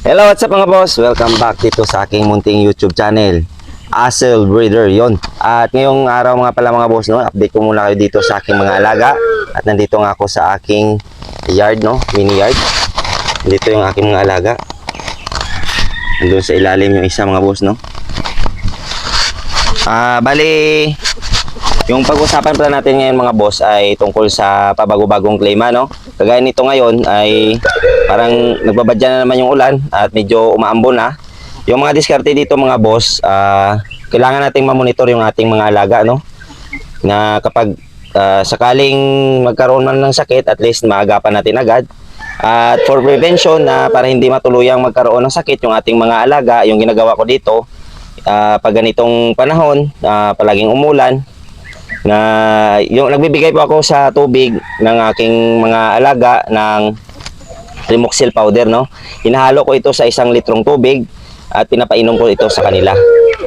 Hello, what's up mga boss? Welcome back dito sa aking munting YouTube channel, Asel Breeder yon. At ngayong araw mga pala mga boss, no, update ko muna kayo dito sa aking mga alaga. At nandito nga ako sa aking yard, no, mini yard. Dito yung aking mga alaga. Nandun sa ilalim yung isa mga boss, no. Bali, yung pag-usapan pala natin ngayon mga boss ay tungkol sa pabago-bagong klima, no. Kagaya nito ngayon ay parang nagbabadya na naman yung ulan at medyo umaambon na. Yung mga diskarte dito mga boss, kailangan nating mamonitor yung ating mga alaga, no. Na kapag sakaling magkaroon man ng sakit, at least maagapan natin agad. At for prevention na para hindi matuluyang magkaroon ng sakit yung ating mga alaga, yung ginagawa ko dito, pag ganitong panahon, palaging umulan, na yung nagbibigay po ako sa tubig ng aking mga alaga ng Remoxil powder, no. Hinahalo ko ito sa 1 litrong tubig at pinapainom ko ito sa kanila.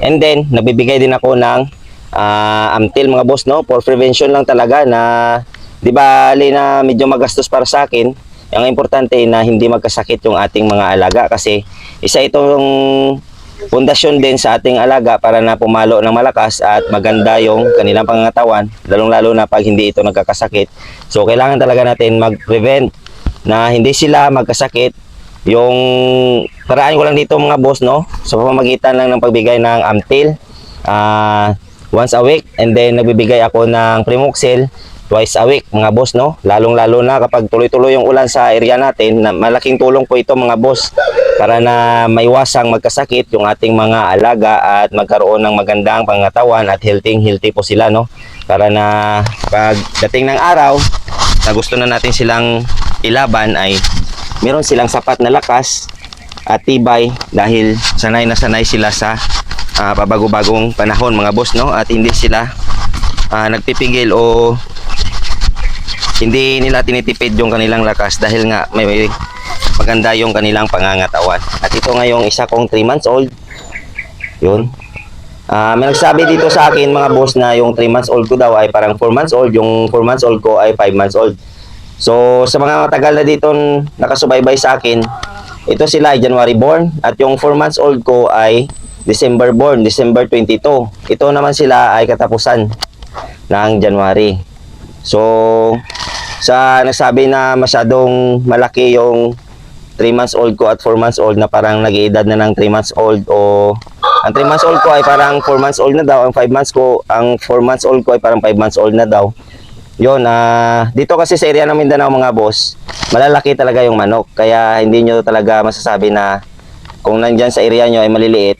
And then nagbibigay din ako ng Amtil mga boss, no, for prevention lang talaga na di ba na medyo magastos para sa akin. Ang importante na hindi magkasakit yung ating mga alaga kasi isa itong pundasyon din sa ating alaga para na pumalo ng malakas at maganda yung kanilang pangangatawan, lalong-lalo na pag hindi ito nagkakasakit. So kailangan talaga natin mag-prevent na hindi sila magkasakit. Yung paraan ko lang dito mga boss, no, sa pamamagitan lang ng pagbigay ng Amtil once a week, and then nagbibigay ako ng Primoxil twice a week mga boss, no. Lalong-lalo na kapag tuloy-tuloy yung ulan sa area natin, na malaking tulong po ito mga boss para na maiwasang magkasakit yung ating mga alaga at magkaroon ng magandang pangatawan at healthy po sila, no. Para na pagdating ng araw na gusto na natin silang ilaban ay meron silang sapat na lakas at tibay dahil sanay na sanay sila sa pabago-bagong panahon mga boss, no. At hindi sila nagpipigil o hindi nila tinitipid yung kanilang lakas dahil nga may maganda yung kanilang pangangatawan. At ito nga yung isa kong 3 months old. Yun. May nagsabi dito sa akin mga boss na yung 3 months old ko daw ay parang 4 months old. Yung 4 months old ko ay 5 months old. So sa mga matagal na dito nakasubaybay sa akin, ito sila ay January born. At yung 4 months old ko ay December born, December 22. Ito naman sila ay katapusan ng January. So sa nasabi na masyadong malaki yung 3 months old ko at 4 months old na parang nag-iedad na ng 3 months old, o ang 3 months old ko ay parang 4 months old na daw, ang 4 months old ko ay parang 5 months old na daw. Yun, dito kasi sa area ng Mindanao mga boss, malalaki talaga yung manok, kaya hindi nyo talaga masasabi na kung nandyan sa area nyo ay maliliit.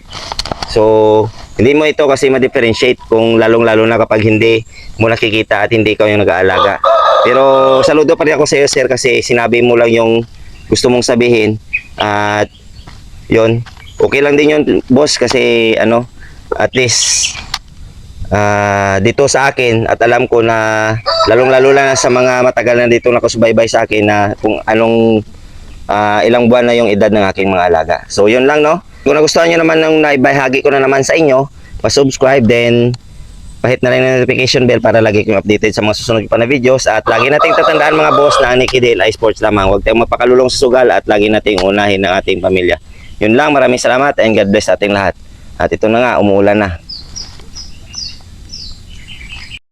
So hindi mo ito kasi ma-differentiate kung lalong-lalo na kapag hindi mo nakikita at hindi ikaw yung nag-aalaga. Pero saludo pa rin ako sa iyo sir kasi sinabi mo lang yung gusto mong sabihin. At yun, okay lang din yun boss kasi at least dito sa akin at alam ko na lalong-lalo na sa mga matagal na dito nakasubaybay sa akin na kung anong ilang buwan na yung edad ng aking mga alaga. So yun lang, no. Kung nagustuhan nyo naman ng naibahagi ko na naman sa inyo, pa-subscribe, then pahit na rin ng notification bell para lagi kayong updated sa mga susunod pa na videos. At lagi nating tatandaan mga boss na ang Nicky Dale ay sports lamang. Huwag tayong mapakalulong sa sugal at lagi nating unahin ng ating pamilya. Yun lang, maraming salamat and God bless ating lahat. At ito na nga, umuulan na.